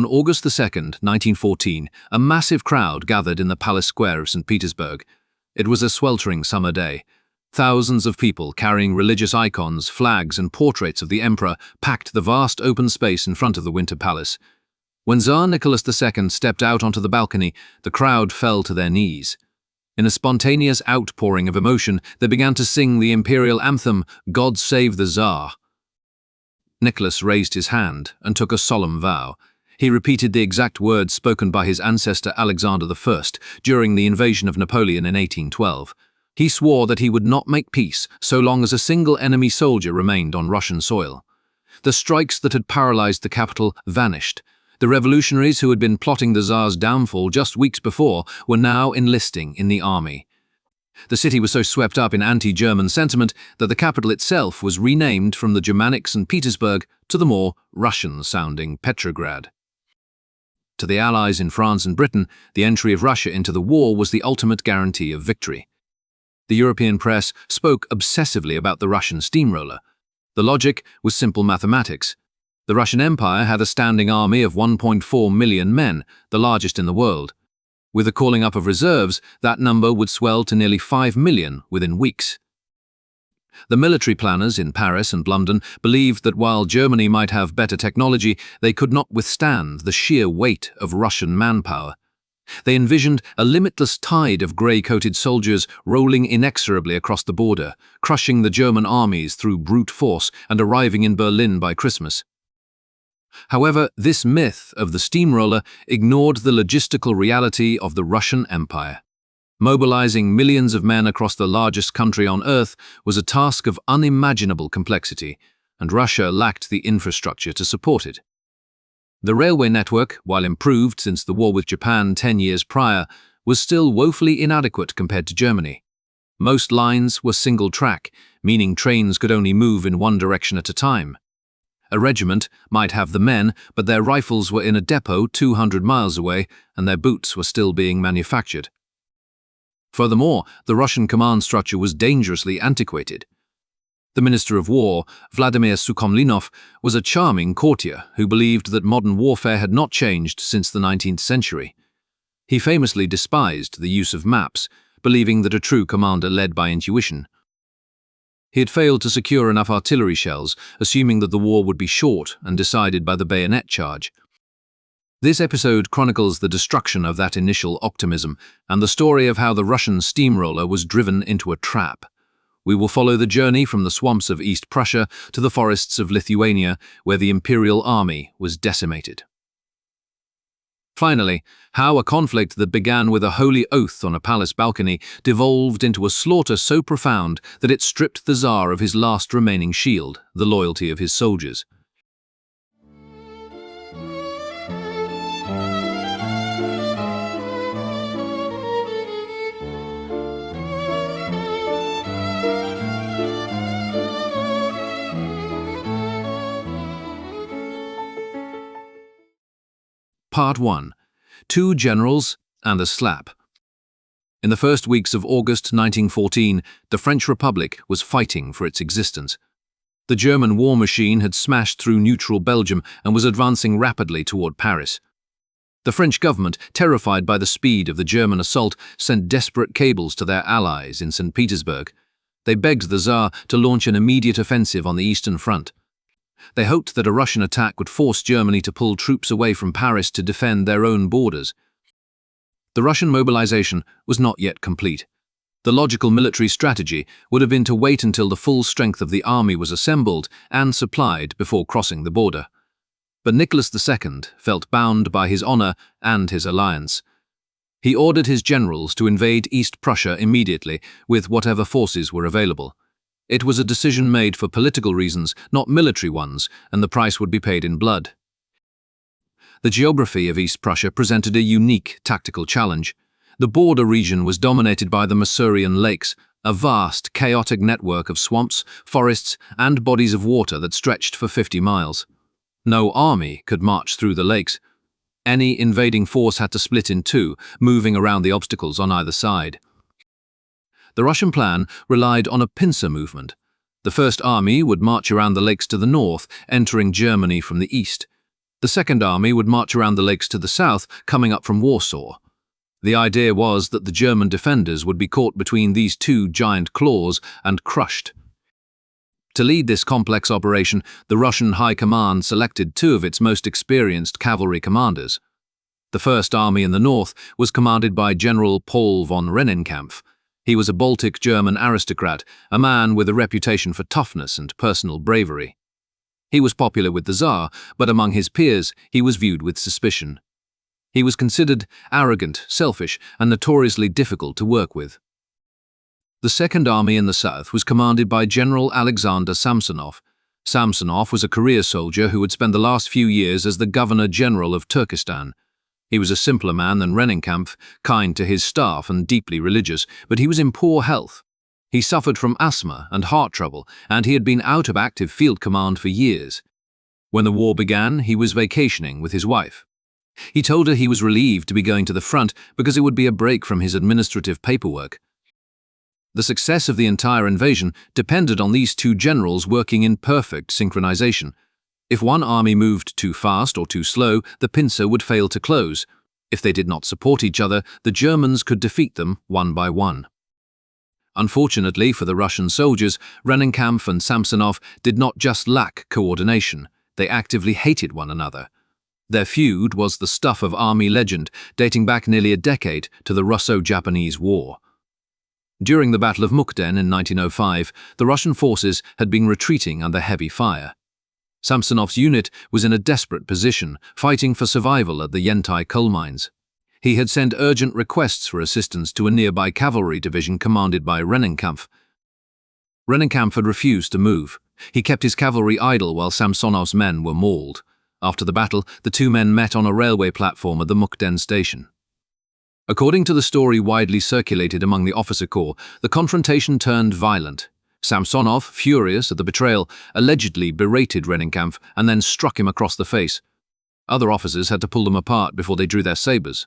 On August 2nd, 1914, a massive crowd gathered in the Palace Square of St. Petersburg. It was a sweltering summer day. Thousands of people carrying religious icons, flags, and portraits of the emperor packed the vast open space in front of the Winter Palace. When Tsar Nicholas II stepped out onto the balcony, the crowd fell to their knees. In a spontaneous outpouring of emotion, they began to sing the imperial anthem, "God Save the Tsar." Nicholas raised his hand and took a solemn vow. He repeated the exact words spoken by his ancestor Alexander I during the invasion of Napoleon in 1812. He swore that he would not make peace so long as a single enemy soldier remained on Russian soil. The strikes that had paralyzed the capital vanished. The revolutionaries who had been plotting the Tsar's downfall just weeks before were now enlisting in the army. The city was so swept up in anti-German sentiment that the capital itself was renamed from the Germanic St. Petersburg to the more Russian-sounding Petrograd. To the Allies in France and Britain, the entry of Russia into the war was the ultimate guarantee of victory. The European press spoke obsessively about the Russian steamroller. The logic was simple mathematics. The Russian Empire had a standing army of 1.4 million men, the largest in the world. With the calling up of reserves, that number would swell to nearly 5 million within weeks. The military planners in Paris and London believed that while Germany might have better technology, they could not withstand the sheer weight of Russian manpower. They envisioned a limitless tide of grey-coated soldiers rolling inexorably across the border, crushing the German armies through brute force and arriving in Berlin by Christmas. However, this myth of the steamroller ignored the logistical reality of the Russian Empire. Mobilizing millions of men across the largest country on Earth was a task of unimaginable complexity, and Russia lacked the infrastructure to support it. The railway network, while improved since the war with Japan 10 years prior, was still woefully inadequate compared to Germany. Most lines were single-track, meaning trains could only move in one direction at a time. A regiment might have the men, but their rifles were in a depot 200 miles away, and their boots were still being manufactured. Furthermore, the Russian command structure was dangerously antiquated. The Minister of War, Vladimir Sukhomlinov, was a charming courtier who believed that modern warfare had not changed since the 19th century. He famously despised the use of maps, believing that a true commander led by intuition. He had failed to secure enough artillery shells, assuming that the war would be short and decided by the bayonet charge. This episode chronicles the destruction of that initial optimism and the story of how the Russian steamroller was driven into a trap. We will follow the journey from the swamps of East Prussia to the forests of Lithuania, where the Imperial Army was decimated. Finally, how a conflict that began with a holy oath on a palace balcony devolved into a slaughter so profound that it stripped the Tsar of his last remaining shield, the loyalty of his soldiers. Part 1. Two Generals and a Slap. In the first weeks of August 1914, the French Republic was fighting for its existence. The German war machine had smashed through neutral Belgium and was advancing rapidly toward Paris. The French government, terrified by the speed of the German assault, sent desperate cables to their allies in St. Petersburg. They begged the Tsar to launch an immediate offensive on the Eastern Front. They hoped that a Russian attack would force Germany to pull troops away from Paris to defend their own borders. The Russian mobilization was not yet complete. The logical military strategy would have been to wait until the full strength of the army was assembled and supplied before crossing the border. But Nicholas II felt bound by his honor and his alliance. He ordered his generals to invade East Prussia immediately with whatever forces were available. It was a decision made for political reasons, not military ones, and the price would be paid in blood. The geography of East Prussia presented a unique tactical challenge. The border region was dominated by the Masurian Lakes, a vast, chaotic network of swamps, forests, and bodies of water that stretched for 50 miles. No army could march through the lakes. Any invading force had to split in two, moving around the obstacles on either side. The Russian plan relied on a pincer movement. The First Army would march around the lakes to the north, entering Germany from the east. The Second Army would march around the lakes to the south, coming up from Warsaw. The idea was that the German defenders would be caught between these two giant claws and crushed. To lead this complex operation, the Russian High Command selected two of its most experienced cavalry commanders. The First Army in the north was commanded by General Paul von Rennenkampf. He was a Baltic German aristocrat, a man with a reputation for toughness and personal bravery. He was popular with the Tsar, but among his peers he was viewed with suspicion. He was considered arrogant, selfish, and notoriously difficult to work with. The Second Army in the south was commanded by General Alexander Samsonov. Samsonov was a career soldier who would spend the last few years as the Governor-General of Turkestan. He was a simpler man than Rennenkampf, kind to his staff and deeply religious, but he was in poor health. He suffered from asthma and heart trouble, and he had been out of active field command for years. When the war began, he was vacationing with his wife. He told her he was relieved to be going to the front because it would be a break from his administrative paperwork. The success of the entire invasion depended on these two generals working in perfect synchronization. If one army moved too fast or too slow, the pincer would fail to close. If they did not support each other, the Germans could defeat them one by one. Unfortunately for the Russian soldiers, Rennenkampf and Samsonov did not just lack coordination, they actively hated one another. Their feud was the stuff of army legend, dating back nearly a decade to the Russo-Japanese War. During the Battle of Mukden in 1905, the Russian forces had been retreating under heavy fire. Samsonov's unit was in a desperate position, fighting for survival at the Yentai coal mines. He had sent urgent requests for assistance to a nearby cavalry division commanded by Rennenkampf. Rennenkampf had refused to move. He kept his cavalry idle while Samsonov's men were mauled. After the battle, the two men met on a railway platform at the Mukden station. According to the story widely circulated among the officer corps, the confrontation turned violent. Samsonov, furious at the betrayal, allegedly berated Rennenkampf and then struck him across the face. Other officers had to pull them apart before they drew their sabres.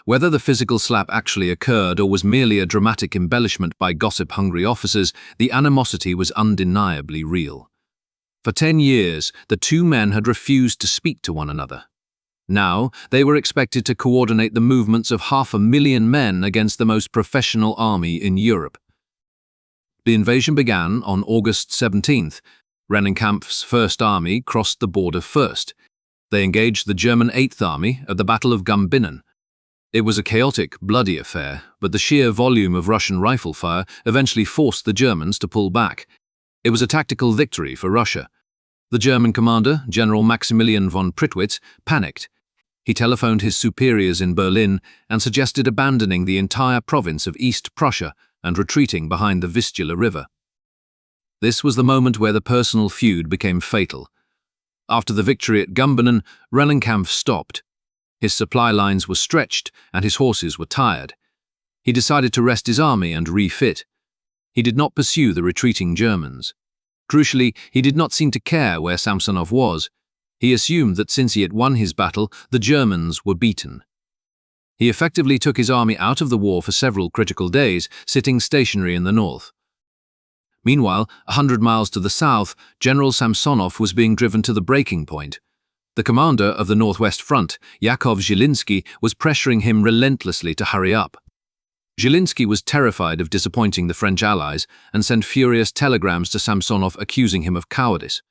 Whether the physical slap actually occurred or was merely a dramatic embellishment by gossip-hungry officers, the animosity was undeniably real. For 10 years, the two men had refused to speak to one another. Now, they were expected to coordinate the movements of 500,000 men against the most professional army in Europe. The invasion began on August 17th. Rennenkampf's First Army crossed the border first. They engaged the German Eighth Army at the Battle of Gumbinnen. It was a chaotic, bloody affair, but the sheer volume of Russian rifle fire eventually forced the Germans to pull back. It was a tactical victory for Russia. The German commander, General Maximilian von Prittwitz, panicked. He telephoned his superiors in Berlin and suggested abandoning the entire province of East Prussia and retreating behind the Vistula River. This was the moment where the personal feud became fatal. After the victory at Gumbinnen, Rennenkampf stopped. His supply lines were stretched and his horses were tired. He decided to rest his army and refit. He did not pursue the retreating Germans. Crucially, he did not seem to care where Samsonov was. He assumed that since he had won his battle, the Germans were beaten. He effectively took his army out of the war for several critical days, sitting stationary in the north. Meanwhile, 100 miles to the south, General Samsonov was being driven to the breaking point. The commander of the Northwest Front, Yakov Zielinski, was pressuring him relentlessly to hurry up. Zielinski was terrified of disappointing the French allies and sent furious telegrams to Samsonov accusing him of cowardice.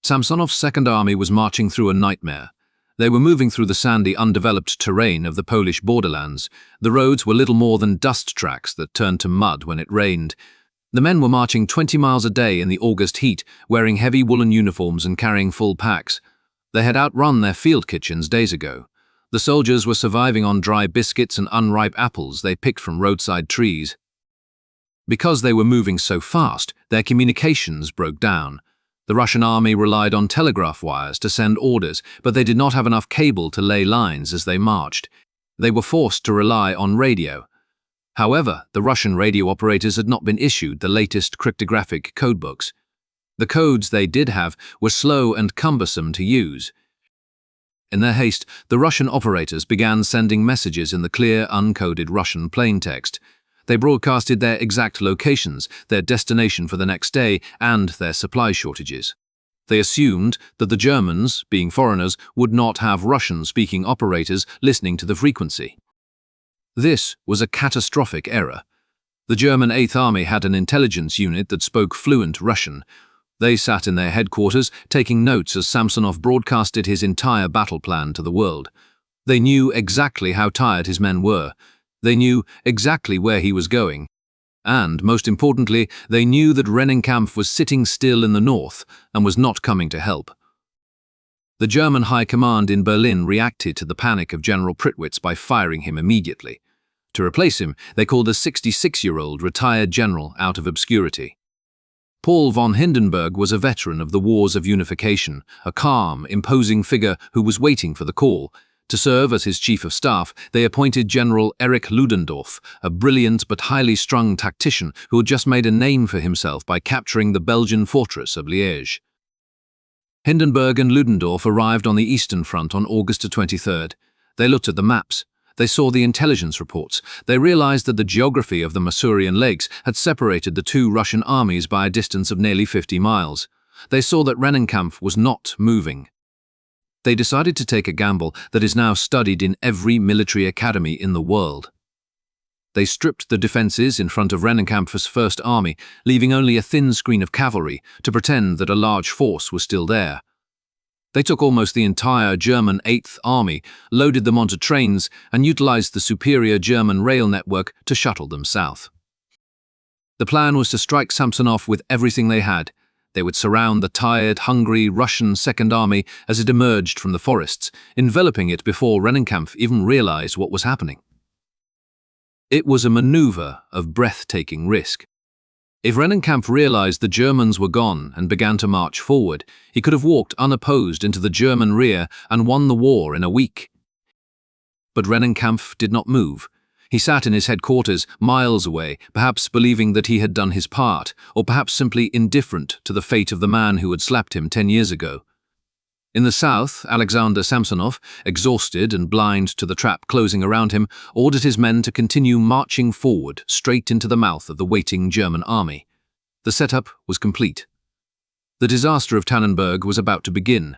Samsonov's Second Army was marching through a nightmare. They were moving through the sandy, undeveloped terrain of the Polish borderlands. The roads were little more than dust tracks that turned to mud when it rained. The men were marching 20 miles a day in the August heat, wearing heavy woolen uniforms and carrying full packs. They had outrun their field kitchens days ago. The soldiers were surviving on dry biscuits and unripe apples they picked from roadside trees. Because they were moving so fast, their communications broke down. The Russian army relied on telegraph wires to send orders, but they did not have enough cable to lay lines as they marched. They were forced to rely on radio. However, the Russian radio operators had not been issued the latest cryptographic codebooks. The codes they did have were slow and cumbersome to use. In their haste, the Russian operators began sending messages in the clear, uncoded Russian plaintext. They broadcasted their exact locations, their destination for the next day, and their supply shortages. They assumed that the Germans, being foreigners, would not have Russian-speaking operators listening to the frequency. This was a catastrophic error. The German Eighth Army had an intelligence unit that spoke fluent Russian. They sat in their headquarters, taking notes as Samsonov broadcasted his entire battle plan to the world. They knew exactly how tired his men were. They knew exactly where he was going. And, most importantly, they knew that Rennenkampf was sitting still in the north and was not coming to help. The German High Command in Berlin reacted to the panic of General Prittwitz by firing him immediately. To replace him, they called a 66-year-old retired general out of obscurity. Paul von Hindenburg was a veteran of the Wars of Unification, a calm, imposing figure who was waiting for the call. To serve as his chief of staff, they appointed General Erich Ludendorff, a brilliant but highly strung tactician who had just made a name for himself by capturing the Belgian fortress of Liège. Hindenburg and Ludendorff arrived on the Eastern Front on August 23rd. They looked at the maps. They saw the intelligence reports. They realized that the geography of the Masurian Lakes had separated the two Russian armies by a distance of nearly 50 miles. They saw that Rennenkampf was not moving. They decided to take a gamble that is now studied in every military academy in the world. They stripped the defenses in front of Rennenkampf's First Army, leaving only a thin screen of cavalry to pretend that a large force was still there. They took almost the entire German Eighth Army, loaded them onto trains, and utilized the superior German rail network to shuttle them south. The plan was to strike Samsonov with everything they had. They would surround the tired, hungry Russian Second Army as it emerged from the forests, enveloping it before Rennenkampf even realized what was happening. It was a maneuver of breathtaking risk. If Rennenkampf realized the Germans were gone and began to march forward, he could have walked unopposed into the German rear and won the war in a week. But Rennenkampf did not move. He sat in his headquarters, miles away, perhaps believing that he had done his part, or perhaps simply indifferent to the fate of the man who had slapped him 10 years ago. In the south, Alexander Samsonov, exhausted and blind to the trap closing around him, ordered his men to continue marching forward straight into the mouth of the waiting German army. The setup was complete. The disaster of Tannenberg was about to begin.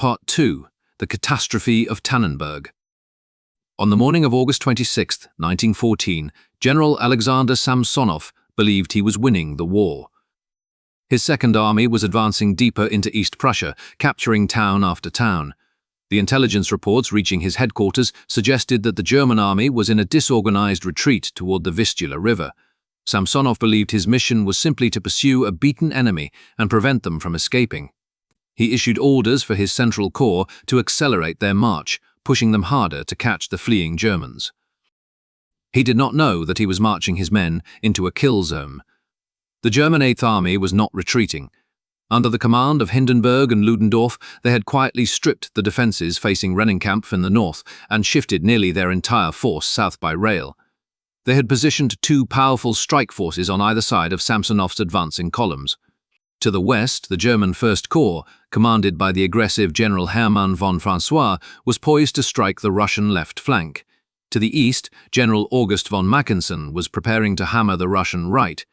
Part 2. The Catastrophe of Tannenberg. On the morning of August 26, 1914, General Alexander Samsonov believed he was winning the war. His Second Army was advancing deeper into East Prussia, capturing town after town. The intelligence reports reaching his headquarters suggested that the German army was in a disorganized retreat toward the Vistula River. Samsonov believed his mission was simply to pursue a beaten enemy and prevent them from escaping. He issued orders for his Central Corps to accelerate their march, pushing them harder to catch the fleeing Germans. He did not know that he was marching his men into a kill zone. The German Eighth Army was not retreating. Under the command of Hindenburg and Ludendorff, they had quietly stripped the defenses facing Rennenkampf in the north and shifted nearly their entire force south by rail. They had positioned two powerful strike forces on either side of Samsonov's advancing columns. To the west, the German First Corps, commanded by the aggressive General Hermann von François, was poised to strike the Russian left flank. To the east, General August von Mackensen was preparing to hammer the Russian right.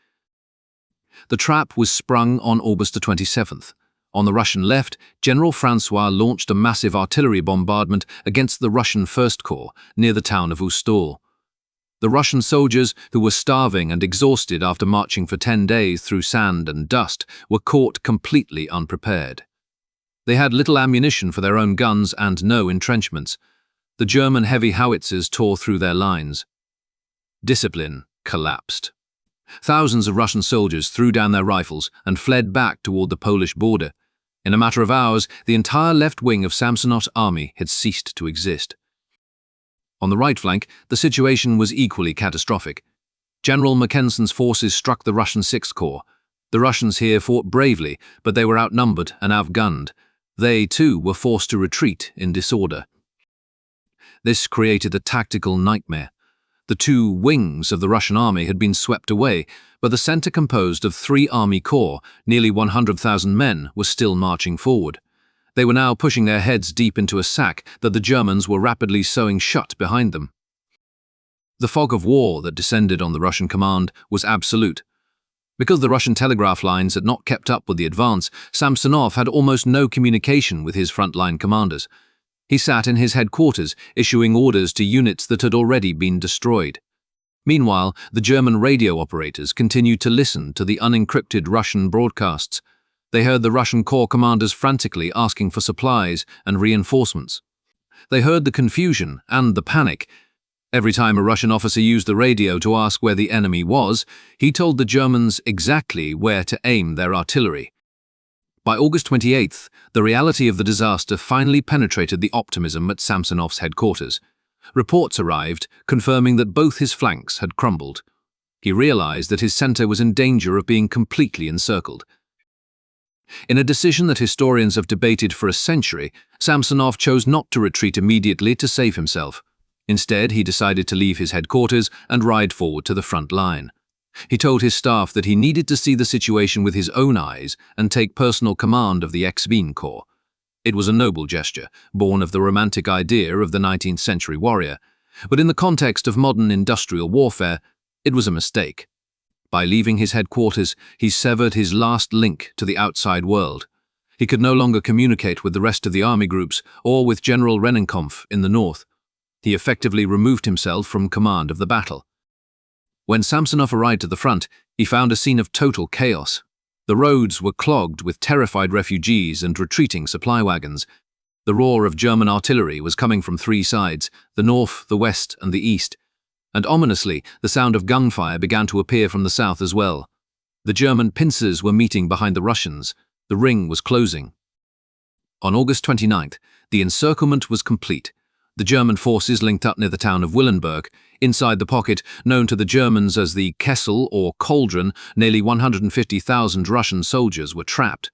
The trap was sprung on August 27th. On the Russian left, General François launched a massive artillery bombardment against the Russian First Corps near the town of Ustol. The Russian soldiers, who were starving and exhausted after marching for 10 days through sand and dust, were caught completely unprepared. They had little ammunition for their own guns and no entrenchments. The German heavy howitzers tore through their lines. Discipline collapsed. Thousands of Russian soldiers threw down their rifles and fled back toward the Polish border. In a matter of hours, the entire left wing of Samsonov's army had ceased to exist. On the right flank, the situation was equally catastrophic. General Mackensen's forces struck the Russian Sixth Corps. The Russians here fought bravely, but they were outnumbered and outgunned. They, too, were forced to retreat in disorder. This created a tactical nightmare. The two wings of the Russian army had been swept away, but the center, composed of 3 army corps, nearly 100,000 men, was still marching forward. They were now pushing their heads deep into a sack that the Germans were rapidly sewing shut behind them. The fog of war that descended on the Russian command was absolute. Because the Russian telegraph lines had not kept up with the advance, Samsonov had almost no communication with his frontline commanders. He sat in his headquarters, issuing orders to units that had already been destroyed. Meanwhile, the German radio operators continued to listen to the unencrypted Russian broadcasts. They heard the Russian corps commanders frantically asking for supplies and reinforcements. They heard the confusion and the panic. Every time a Russian officer used the radio to ask where the enemy was, he told the Germans exactly where to aim their artillery. By August 28th, the reality of the disaster finally penetrated the optimism at Samsonov's headquarters. Reports arrived confirming that both his flanks had crumbled. He realized that his center was in danger of being completely encircled. In a decision that historians have debated for a century, Samsonov chose not to retreat immediately to save himself. Instead, he decided to leave his headquarters and ride forward to the front line. He told his staff that he needed to see the situation with his own eyes and take personal command of the X-Wien Corps. It was a noble gesture, born of the romantic idea of the 19th century warrior, but in the context of modern industrial warfare, it was a mistake. By leaving his headquarters, he severed his last link to the outside world. He could no longer communicate with the rest of the army groups or with General Rennenkampf in the north. He effectively removed himself from command of the battle. When Samsonov arrived at the front, he found a scene of total chaos. The roads were clogged with terrified refugees and retreating supply wagons. The roar of German artillery was coming from 3 sides, the north, the west, and the east. And ominously, the sound of gunfire began to appear from the south as well. The German pincers were meeting behind the Russians. The ring was closing. On August 29th, the encirclement was complete. The German forces linked up near the town of Willenberg. Inside the pocket, known to the Germans as the Kessel or Cauldron, nearly 150,000 Russian soldiers were trapped.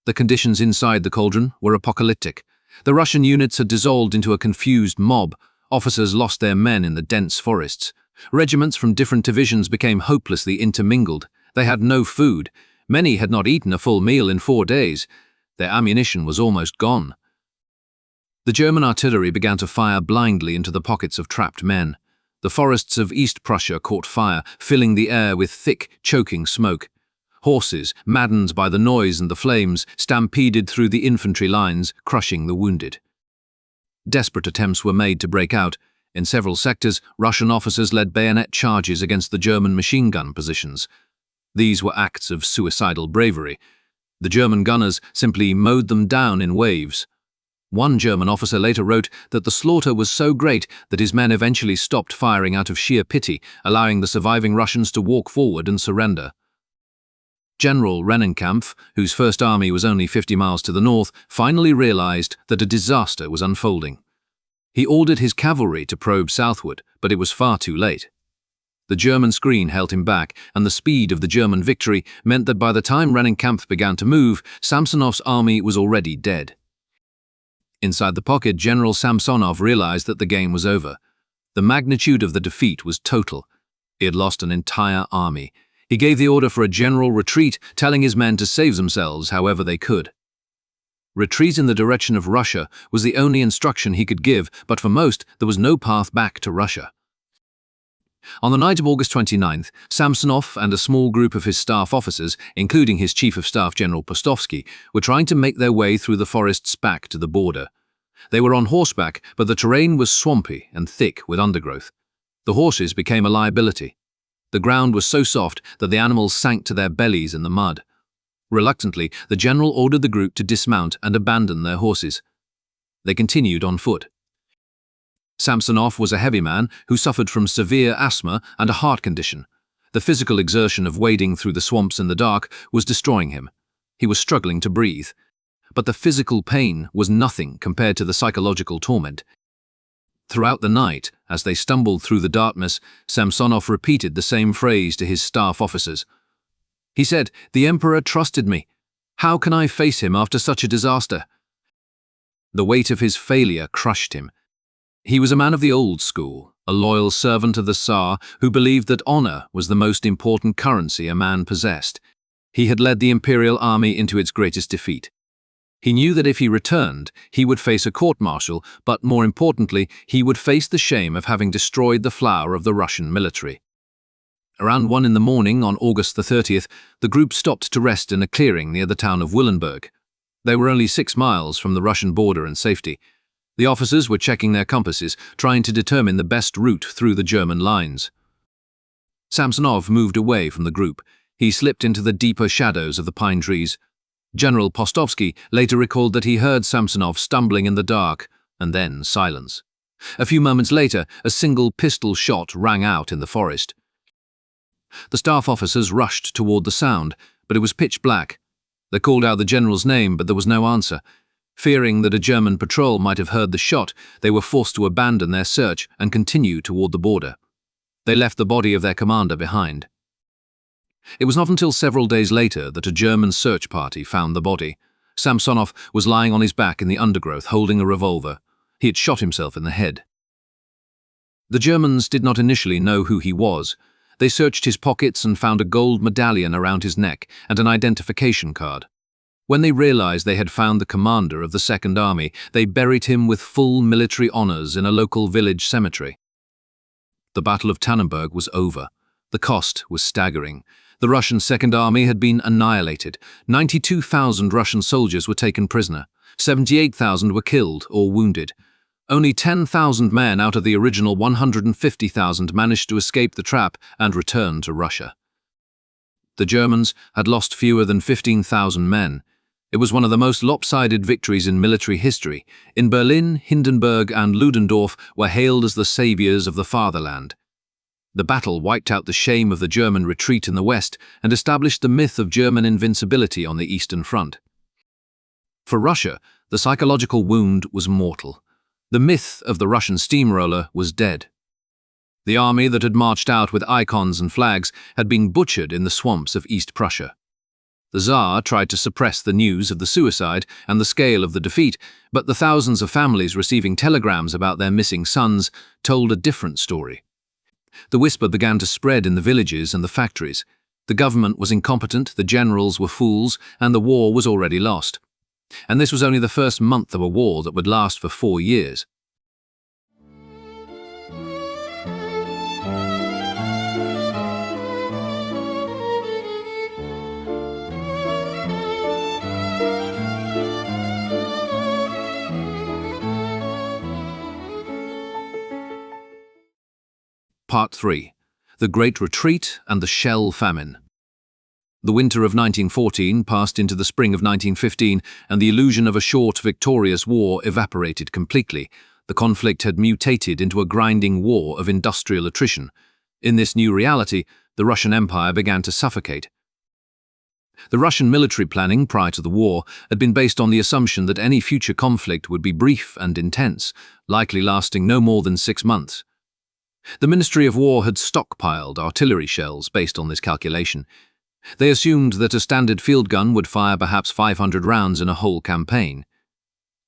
The conditions inside the cauldron were apocalyptic. The Russian units had dissolved into a confused mob. Officers lost their men in the dense forests. Regiments from different divisions became hopelessly intermingled. They had no food. Many had not eaten a full meal in 4 days. Their ammunition was almost gone. The German artillery began to fire blindly into the pockets of trapped men. The forests of East Prussia caught fire, filling the air with thick, choking smoke. Horses, maddened by the noise and the flames, stampeded through the infantry lines, crushing the wounded. Desperate attempts were made to break out. In several sectors, Russian officers led bayonet charges against the German machine gun positions. These were acts of suicidal bravery. The German gunners simply mowed them down in waves. One German officer later wrote that the slaughter was so great that his men eventually stopped firing out of sheer pity, allowing the surviving Russians to walk forward and surrender. General Rennenkampf, whose first army was only 50 miles to the north, finally realized that a disaster was unfolding. He ordered his cavalry to probe southward, but it was far too late. The German screen held him back, and the speed of the German victory meant that by the time Rennenkampf began to move, Samsonov's army was already dead. Inside the pocket, General Samsonov realized that the game was over. The magnitude of the defeat was total. He had lost an entire army. He gave the order for a general retreat, telling his men to save themselves however they could. Retreat in the direction of Russia was the only instruction he could give, but for most, there was no path back to Russia. On the night of August 29th, Samsonov and a small group of his staff officers, including his Chief of Staff General Postovsky, were trying to make their way through the forests back to the border. They were on horseback, but the terrain was swampy and thick with undergrowth. The horses became a liability. The ground was so soft that the animals sank to their bellies in the mud. Reluctantly, the general ordered the group to dismount and abandon their horses. They continued on foot. Samsonov was a heavy man who suffered from severe asthma and a heart condition. The physical exertion of wading through the swamps in the dark was destroying him. He was struggling to breathe. But the physical pain was nothing compared to the psychological torment. Throughout the night, as they stumbled through the darkness, Samsonov repeated the same phrase to his staff officers. He said, "The Emperor trusted me. How can I face him after such a disaster?" The weight of his failure crushed him. He was a man of the old school, a loyal servant of the Tsar who believed that honor was the most important currency a man possessed. He had led the Imperial Army into its greatest defeat. He knew that if he returned, he would face a court-martial, but more importantly, he would face the shame of having destroyed the flower of the Russian military. Around 1 in the morning on August the 30th, the group stopped to rest in a clearing near the town of Willenberg. They were only 6 miles from the Russian border and safety. The officers were checking their compasses, trying to determine the best route through the German lines. Samsonov moved away from the group. He slipped into the deeper shadows of the pine trees. General Postovsky later recalled that he heard Samsonov stumbling in the dark, and then silence. A few moments later, a single pistol shot rang out in the forest. The staff officers rushed toward the sound, but it was pitch black. They called out the general's name, but there was no answer. Fearing that a German patrol might have heard the shot, they were forced to abandon their search and continue toward the border. They left the body of their commander behind. It was not until several days later that a German search party found the body. Samsonov was lying on his back in the undergrowth holding a revolver. He had shot himself in the head. The Germans did not initially know who he was. They searched his pockets and found a gold medallion around his neck and an identification card. When they realized they had found the commander of the Second Army, they buried him with full military honors in a local village cemetery. The Battle of Tannenberg was over. The cost was staggering. The Russian Second Army had been annihilated. 92,000 Russian soldiers were taken prisoner. 78,000 were killed or wounded. Only 10,000 men out of the original 150,000 managed to escape the trap and return to Russia. The Germans had lost fewer than 15,000 men. It was one of the most lopsided victories in military history. In Berlin, Hindenburg and Ludendorff were hailed as the saviors of the fatherland. The battle wiped out the shame of the German retreat in the west and established the myth of German invincibility on the Eastern Front. For Russia, the psychological wound was mortal. The myth of the Russian steamroller was dead. The army that had marched out with icons and flags had been butchered in the swamps of East Prussia. The Tsar tried to suppress the news of the suicide and the scale of the defeat, but the thousands of families receiving telegrams about their missing sons told a different story. The whisper began to spread in the villages and the factories. The government was incompetent, the generals were fools, and the war was already lost. And this was only the first month of a war that would last for 4 years. Part 3. The Great Retreat and the Shell Famine. The winter of 1914 passed into the spring of 1915, and the illusion of a short, victorious war evaporated completely. The conflict had mutated into a grinding war of industrial attrition. In this new reality, the Russian Empire began to suffocate. The Russian military planning prior to the war had been based on the assumption that any future conflict would be brief and intense, likely lasting no more than 6 months. The Ministry of War had stockpiled artillery shells based on this calculation. They assumed that a standard field gun would fire perhaps 500 rounds in a whole campaign.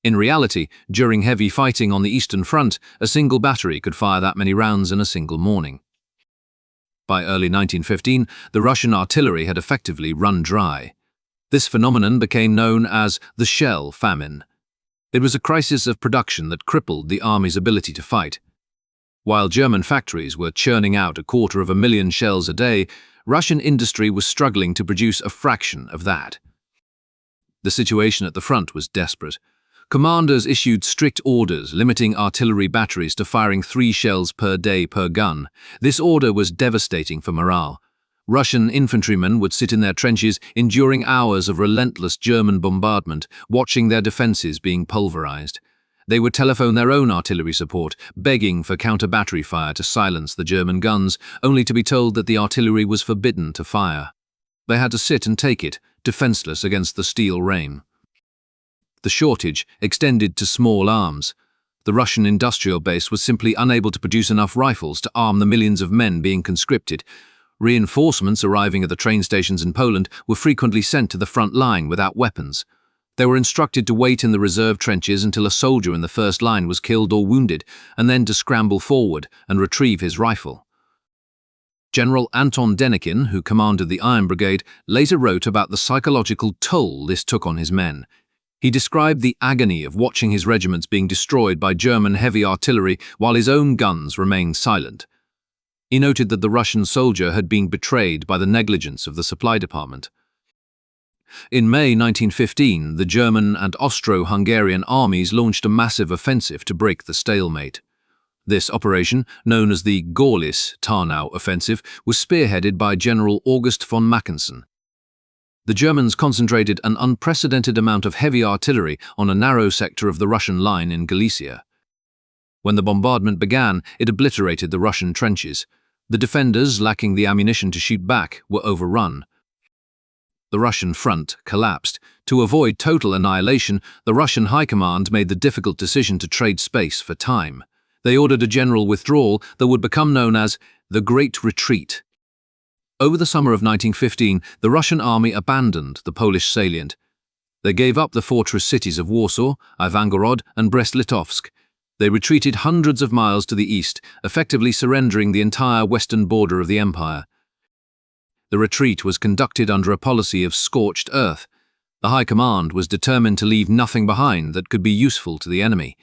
In reality, during heavy fighting on the Eastern Front, a single battery could fire that many rounds in a single morning. By early 1915, the Russian artillery had effectively run dry. This phenomenon became known as the Shell Famine. It was a crisis of production that crippled the army's ability to fight. While German factories were churning out 250,000 shells a day, Russian industry was struggling to produce a fraction of that. The situation at the front was desperate. Commanders issued strict orders limiting artillery batteries to firing 3 shells per day per gun. This order was devastating for morale. Russian infantrymen would sit in their trenches, enduring hours of relentless German bombardment, watching their defenses being pulverized. They would telephone their own artillery support, begging for counter-battery fire to silence the German guns, only to be told that the artillery was forbidden to fire. They had to sit and take it, defenseless against the steel rain. The shortage extended to small arms. The Russian industrial base was simply unable to produce enough rifles to arm the millions of men being conscripted. Reinforcements arriving at the train stations in Poland were frequently sent to the front line without weapons. They were instructed to wait in the reserve trenches until a soldier in the first line was killed or wounded, and then to scramble forward and retrieve his rifle. General Anton Denikin, who commanded the Iron Brigade, later wrote about the psychological toll this took on his men. He described the agony of watching his regiments being destroyed by German heavy artillery while his own guns remained silent. He noted that the Russian soldier had been betrayed by the negligence of the supply department. In May 1915, the German and Austro-Hungarian armies launched a massive offensive to break the stalemate. This operation, known as the Gorlice-Tarnow offensive, was spearheaded by General August von Mackensen. The Germans concentrated an unprecedented amount of heavy artillery on a narrow sector of the Russian line in Galicia. When the bombardment began, it obliterated the Russian trenches. The defenders, lacking the ammunition to shoot back, were overrun. The Russian front collapsed. To avoid total annihilation, the Russian High Command made the difficult decision to trade space for time. They ordered a general withdrawal that would become known as the Great Retreat. Over the summer of 1915, the Russian army abandoned the Polish salient. They gave up the fortress cities of Warsaw, Ivangorod, and Brest-Litovsk. They retreated hundreds of miles to the east, effectively surrendering the entire western border of the empire. The retreat was conducted under a policy of scorched earth. The High Command was determined to leave nothing behind that could be useful to the enemy.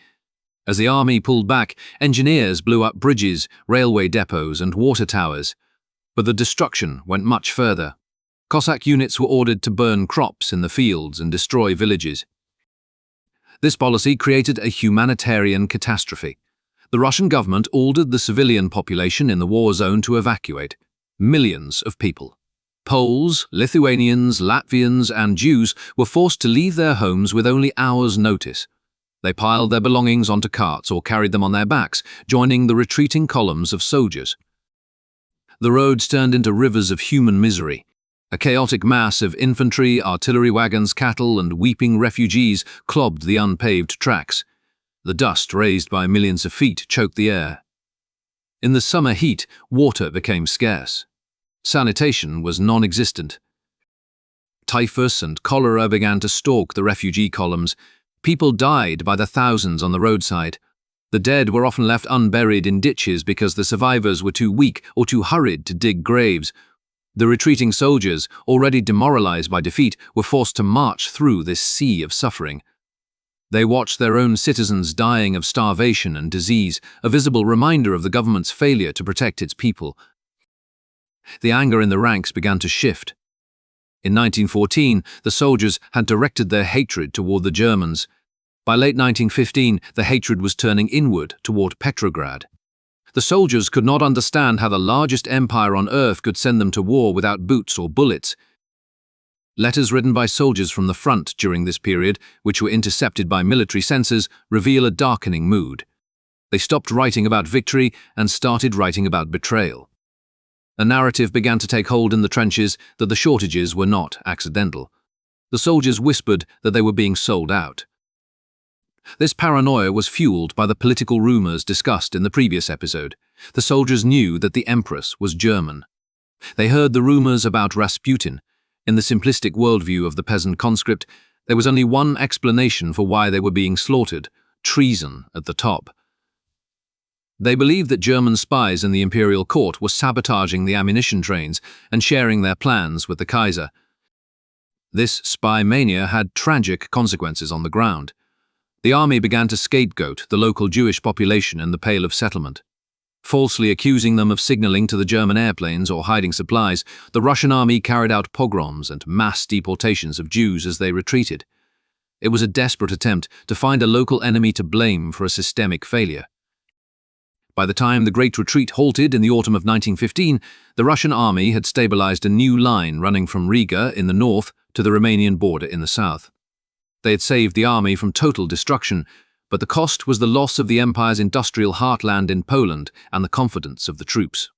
As the army pulled back, engineers blew up bridges, railway depots, and water towers. But the destruction went much further. Cossack units were ordered to burn crops in the fields and destroy villages. This policy created a humanitarian catastrophe. The Russian government ordered the civilian population in the war zone to evacuate. Millions of people. Poles, Lithuanians, Latvians, and Jews were forced to leave their homes with only hours' notice. They piled their belongings onto carts or carried them on their backs, joining the retreating columns of soldiers. The roads turned into rivers of human misery. A chaotic mass of infantry, artillery wagons, cattle, and weeping refugees clogged the unpaved tracks. The dust raised by millions of feet choked the air. In the summer heat, water became scarce. Sanitation was non-existent. Typhus and cholera began to stalk the refugee columns. People died by the thousands on the roadside. The dead were often left unburied in ditches because the survivors were too weak or too hurried to dig graves. The retreating soldiers, already demoralized by defeat, were forced to march through this sea of suffering. They watched their own citizens dying of starvation and disease, a visible reminder of the government's failure to protect its people. The anger in the ranks began to shift. In 1914, the soldiers had directed their hatred toward the Germans. By late 1915, the hatred was turning inward toward Petrograd. The soldiers could not understand how the largest empire on earth could send them to war without boots or bullets. Letters written by soldiers from the front during this period, which were intercepted by military censors, reveal a darkening mood. They stopped writing about victory and started writing about betrayal. A narrative began to take hold in the trenches that the shortages were not accidental. The soldiers whispered that they were being sold out. This paranoia was fueled by the political rumors discussed in the previous episode. The soldiers knew that the Empress was German. They heard the rumors about Rasputin. In the simplistic worldview of the peasant conscript, there was only one explanation for why they were being slaughtered: treason at the top. They believed that German spies in the imperial court were sabotaging the ammunition trains and sharing their plans with the Kaiser. This spy mania had tragic consequences on the ground. The army began to scapegoat the local Jewish population in the Pale of Settlement. Falsely accusing them of signaling to the German airplanes or hiding supplies, the Russian army carried out pogroms and mass deportations of Jews as they retreated. It was a desperate attempt to find a local enemy to blame for a systemic failure. By the time the Great Retreat halted in the autumn of 1915, the Russian army had stabilized a new line running from Riga in the north to the Romanian border in the south. They had saved the army from total destruction, but the cost was the loss of the empire's industrial heartland in Poland and the confidence of the troops.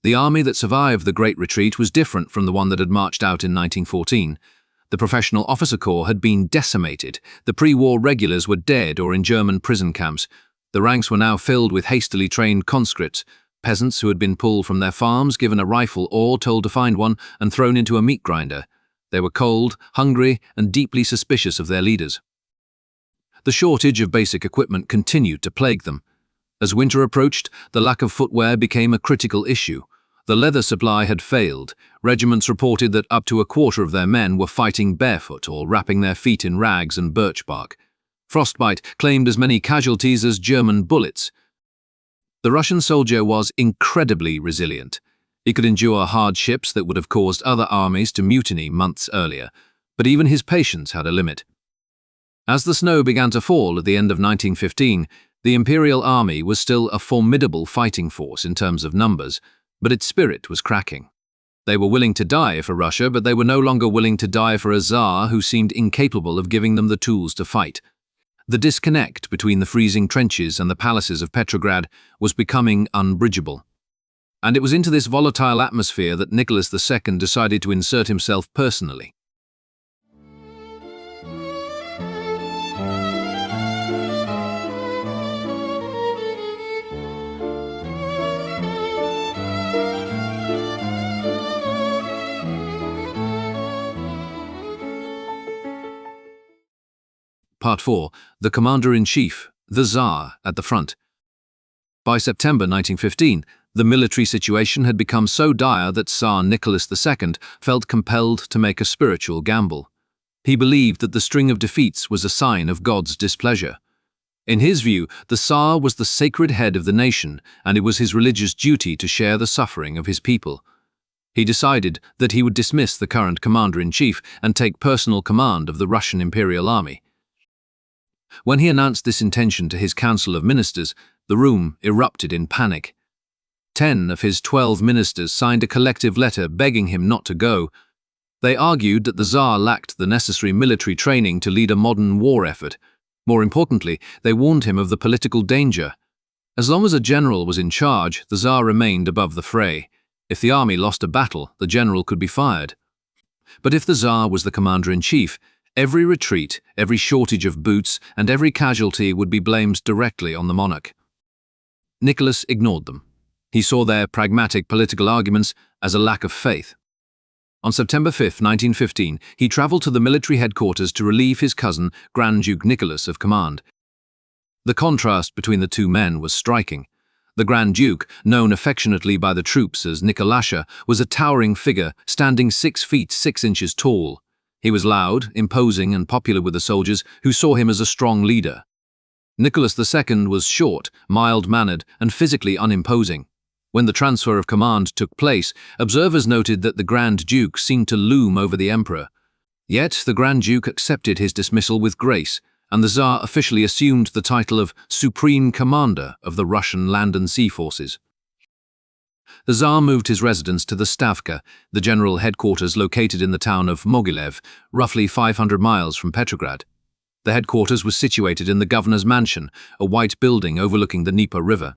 The army that survived the Great Retreat was different from the one that had marched out in 1914. The professional officer corps had been decimated. The pre-war regulars were dead or in German prison camps. The ranks were now filled with hastily trained conscripts, peasants who had been pulled from their farms, given a rifle or told to find one, and thrown into a meat grinder. They were cold, hungry, and deeply suspicious of their leaders. The shortage of basic equipment continued to plague them. As winter approached, the lack of footwear became a critical issue. The leather supply had failed. Regiments reported that up to a quarter of their men were fighting barefoot or wrapping their feet in rags and birch bark. Frostbite claimed as many casualties as German bullets. The Russian soldier was incredibly resilient. He could endure hardships that would have caused other armies to mutiny months earlier, but even his patience had a limit. As the snow began to fall at the end of 1915, the Imperial Army was still a formidable fighting force in terms of numbers, but its spirit was cracking. They were willing to die for Russia, but they were no longer willing to die for a Tsar who seemed incapable of giving them the tools to fight. The disconnect between the freezing trenches and the palaces of Petrograd was becoming unbridgeable. And it was into this volatile atmosphere that Nicholas II decided to insert himself personally. Part 4. The Commander-in-Chief, the Tsar, at the front. By September 1915, the military situation had become so dire that Tsar Nicholas II felt compelled to make a spiritual gamble. He believed that the string of defeats was a sign of God's displeasure. In his view, the Tsar was the sacred head of the nation, and it was his religious duty to share the suffering of his people. He decided that he would dismiss the current commander-in-chief and take personal command of the Russian Imperial Army. When he announced this intention to his Council of Ministers, the room erupted in panic. 10 of his 12 ministers signed a collective letter begging him not to go. They argued that the Tsar lacked the necessary military training to lead a modern war effort. More importantly, they warned him of the political danger. As long as a general was in charge, the Tsar remained above the fray. If the army lost a battle, the general could be fired. But if the Tsar was the commander-in-chief, every retreat, every shortage of boots, and every casualty would be blamed directly on the monarch. Nicholas ignored them. He saw their pragmatic political arguments as a lack of faith. On September 5, 1915, he travelled to the military headquarters to relieve his cousin, Grand Duke Nicholas, of command. The contrast between the two men was striking. The Grand Duke, known affectionately by the troops as Nicholasha, was a towering figure, standing 6 feet 6 inches tall. He was loud, imposing, and popular with the soldiers, who saw him as a strong leader. Nicholas II was short, mild-mannered, and physically unimposing. When the transfer of command took place, observers noted that the Grand Duke seemed to loom over the Emperor. Yet the Grand Duke accepted his dismissal with grace, and the Tsar officially assumed the title of Supreme Commander of the Russian land and sea forces. The Tsar moved his residence to the Stavka, the general headquarters located in the town of Mogilev, roughly 500 miles from Petrograd. The headquarters was situated in the governor's mansion, a white building overlooking the Dnieper River.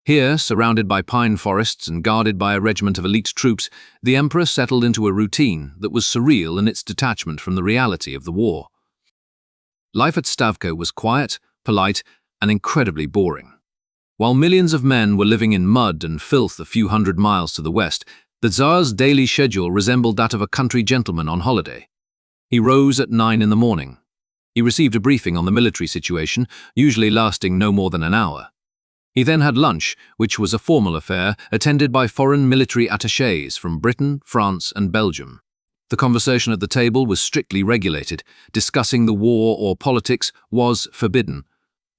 Here, surrounded by pine forests and guarded by a regiment of elite troops, the emperor settled into a routine that was surreal in its detachment from the reality of the war. Life at Stavka was quiet, polite, and incredibly boring. While millions of men were living in mud and filth a few hundred miles to the west, the Tsar's daily schedule resembled that of a country gentleman on holiday. He rose at 9 in the morning. He received a briefing on the military situation, usually lasting no more than an hour. He then had lunch, which was a formal affair, attended by foreign military attachés from Britain, France, and Belgium. The conversation at the table was strictly regulated. Discussing the war or politics was forbidden.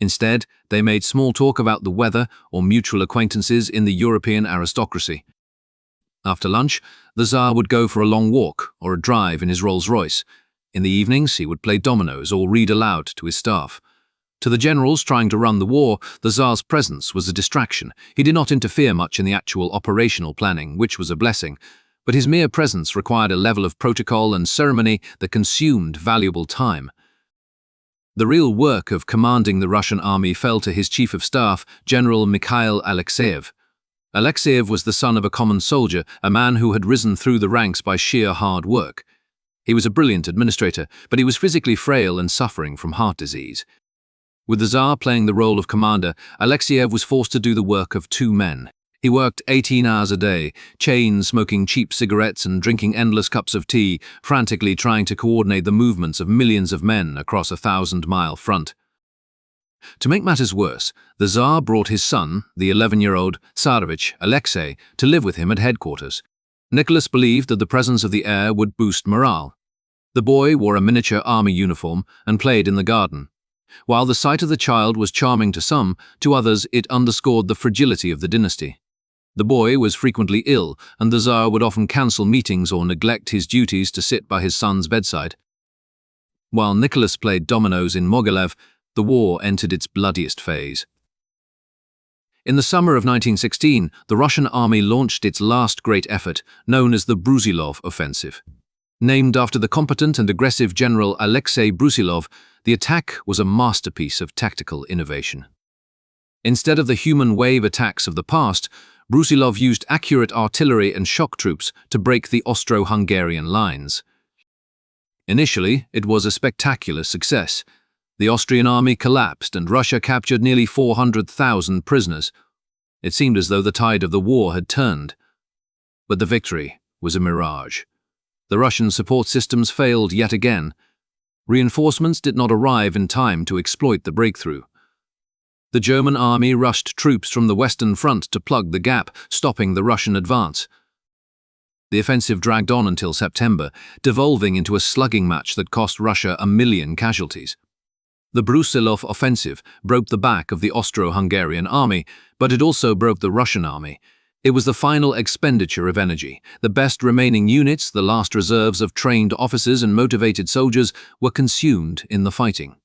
Instead, they made small talk about the weather or mutual acquaintances in the European aristocracy. After lunch, the Tsar would go for a long walk or a drive in his Rolls-Royce. In the evenings, he would play dominoes or read aloud to his staff. To the generals trying to run the war, the Tsar's presence was a distraction. He did not interfere much in the actual operational planning, which was a blessing, but his mere presence required a level of protocol and ceremony that consumed valuable time. The real work of commanding the Russian army fell to his chief of staff, General Mikhail Alexeyev. Alexeyev was the son of a common soldier, a man who had risen through the ranks by sheer hard work. He was a brilliant administrator, but he was physically frail and suffering from heart disease. With the Tsar playing the role of commander, Alexeyev was forced to do the work of 2 men. He worked 18 hours a day, chain smoking cheap cigarettes and drinking endless cups of tea, frantically trying to coordinate the movements of millions of men across a 1,000-mile front. To make matters worse, the Tsar brought his son, the 11-year-old Tsarevich Alexei, to live with him at headquarters. Nicholas believed that the presence of the heir would boost morale. The boy wore a miniature army uniform and played in the garden. While the sight of the child was charming to some, to others it underscored the fragility of the dynasty. The boy was frequently ill, and the Tsar would often cancel meetings or neglect his duties to sit by his son's bedside. While Nicholas played dominoes in Mogilev, the war entered its bloodiest phase. In the summer of 1916, the Russian army launched its last great effort, known as the Brusilov Offensive. Named after the competent and aggressive General Alexei Brusilov, the attack was a masterpiece of tactical innovation. Instead of the human wave attacks of the past, Brusilov used accurate artillery and shock troops to break the Austro-Hungarian lines. Initially, it was a spectacular success. The Austrian army collapsed and Russia captured nearly 400,000 prisoners. It seemed as though the tide of the war had turned. But the victory was a mirage. The Russian support systems failed yet again. Reinforcements did not arrive in time to exploit the breakthrough. The German army rushed troops from the Western Front to plug the gap, stopping the Russian advance. The offensive dragged on until September, devolving into a slugging match that cost Russia 1 million casualties. The Brusilov offensive broke the back of the Austro-Hungarian army, but it also broke the Russian army. It was the final expenditure of energy. The best remaining units, the last reserves of trained officers and motivated soldiers, were consumed in the fighting.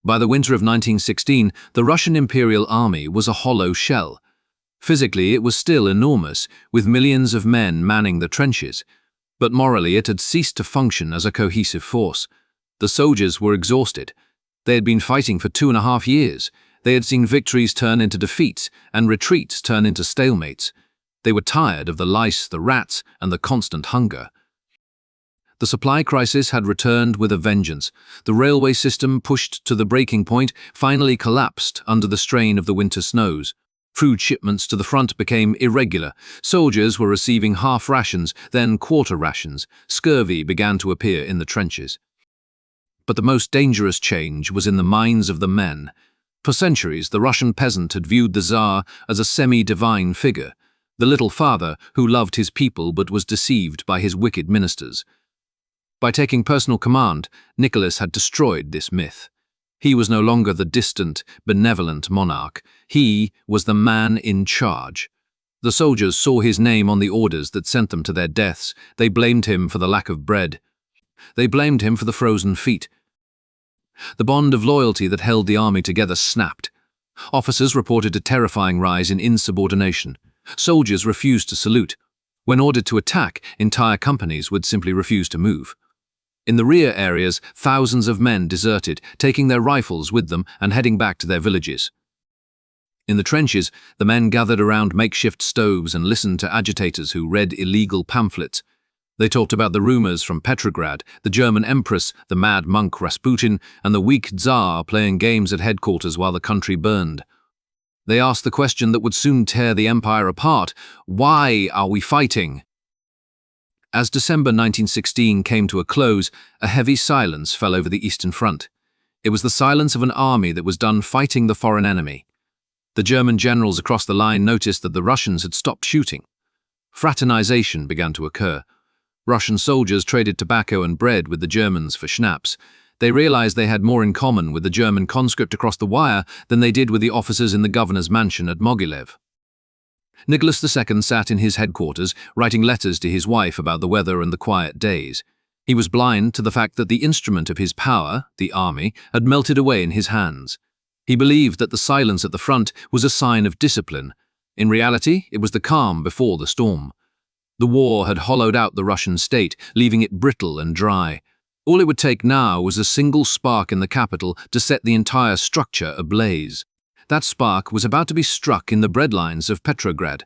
By the winter of 1916, the Russian Imperial Army was a hollow shell. Physically, it was still enormous, with millions of men manning the trenches. But morally, it had ceased to function as a cohesive force. The soldiers were exhausted. They had been fighting for 2.5 years. They had seen victories turn into defeats and retreats turn into stalemates. They were tired of the lice, the rats, and the constant hunger. The supply crisis had returned with a vengeance. The railway system, pushed to the breaking point, finally collapsed under the strain of the winter snows. Food shipments to the front became irregular. Soldiers were receiving half rations, then quarter rations. Scurvy began to appear in the trenches. But the most dangerous change was in the minds of the men. For centuries, the Russian peasant had viewed the Tsar as a semi-divine figure, the little father who loved his people but was deceived by his wicked ministers. By taking personal command, Nicholas had destroyed this myth. He was no longer the distant, benevolent monarch. He was the man in charge. The soldiers saw his name on the orders that sent them to their deaths. They blamed him for the lack of bread. They blamed him for the frozen feet. The bond of loyalty that held the army together snapped. Officers reported a terrifying rise in insubordination. Soldiers refused to salute. When ordered to attack, entire companies would simply refuse to move. In the rear areas, thousands of men deserted, taking their rifles with them and heading back to their villages. In the trenches, the men gathered around makeshift stoves and listened to agitators who read illegal pamphlets. They talked about the rumors from Petrograd, the German Empress, the mad monk Rasputin, and the weak Tsar playing games at headquarters while the country burned. They asked the question that would soon tear the empire apart: why are we fighting? As December 1916 came to a close, a heavy silence fell over the Eastern Front. It was the silence of an army that was done fighting the foreign enemy. The German generals across the line noticed that the Russians had stopped shooting. Fraternization began to occur. Russian soldiers traded tobacco and bread with the Germans for schnapps. They realized they had more in common with the German conscript across the wire than they did with the officers in the governor's mansion at Mogilev. Nicholas II sat in his headquarters, writing letters to his wife about the weather and the quiet days. He was blind to the fact that the instrument of his power, the army, had melted away in his hands. He believed that the silence at the front was a sign of discipline. In reality, it was the calm before the storm. The war had hollowed out the Russian state, leaving it brittle and dry. All it would take now was a single spark in the capital to set the entire structure ablaze. That spark was about to be struck in the breadlines of Petrograd.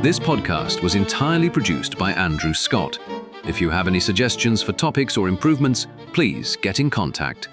This podcast was entirely produced by Andrew Scott. If you have any suggestions for topics or improvements, please get in contact.